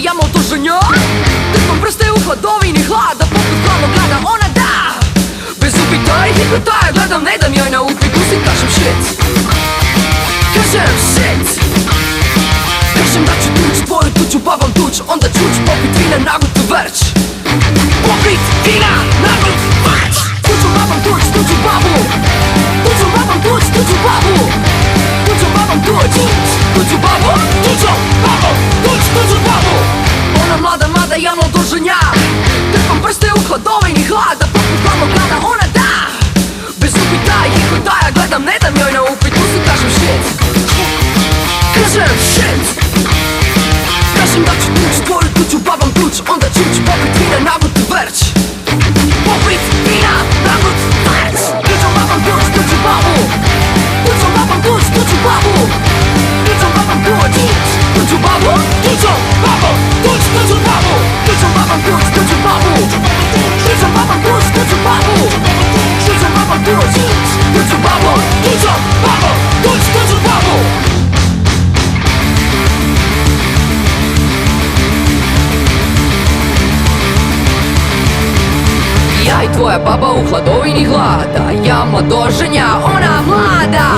jamo otuženja. Trpam prste u hladovini hlada, poput hladnog grada ona da. Bez upita i hikotaja gledam, ne dam joj na upit, usim kažem shit. Kažem shit. Kažem da ću tuć tvoju tuću, babam tuć, onda čuć, popit vina, nagut vrč. Popit vina, nagut vrč. Tuću babam tuć, tuću babu. Tuću babam tuć, tuću babu. Tuću babam tuć, tuću babu. Tuću babam tuć, tuću babu. Ona mlada, mada javno oduženja. Trpam prste u hladovini hlada, poput hladnog grada ona da. Bez upita i hikotaja gledam, ne dam joj na upit, usim kažem shit. Kažem shit. Kažem da ću tuć tvoju tuću, babam tuć, onda čuć, popit vina, nagut vrč. Popit vina, nagut vrč. Tuću babam tuć, tuću babu. Tuću babam tuć, tuću babu. Tuću babam tuć, tuću babu. Tuću babam tuć, tuću babu. Tuću babam tuć, tuću babu. Tuću babam tuć, tuću babu. Tuću babam tuć, tuću babu. Tuću babam tuć, tuću babu. Ja i tvoja baba u hladovini hlada, ja mladoženja, ona mlada.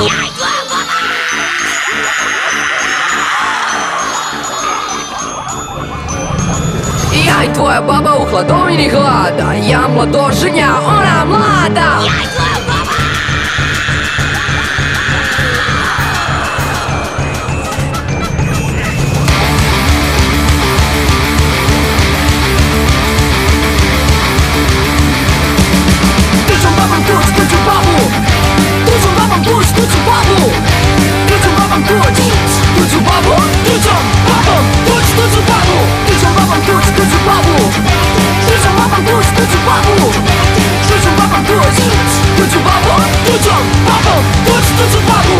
Ja i tvoja baba u hladovini hlada, ja mladoženja, ona mlada. Tuću babam tuć, tuću babu. Tuću babam tuć, tuću babu. Tuću babam tuć, tuću babu. Tuću babam tuć, tuću babu. Tuću babam tuć, tuću babu. Tuću babam tuć, tuću babu. Tuću babam tuć, tuću babu. Tuću babam tuć, tuću babu.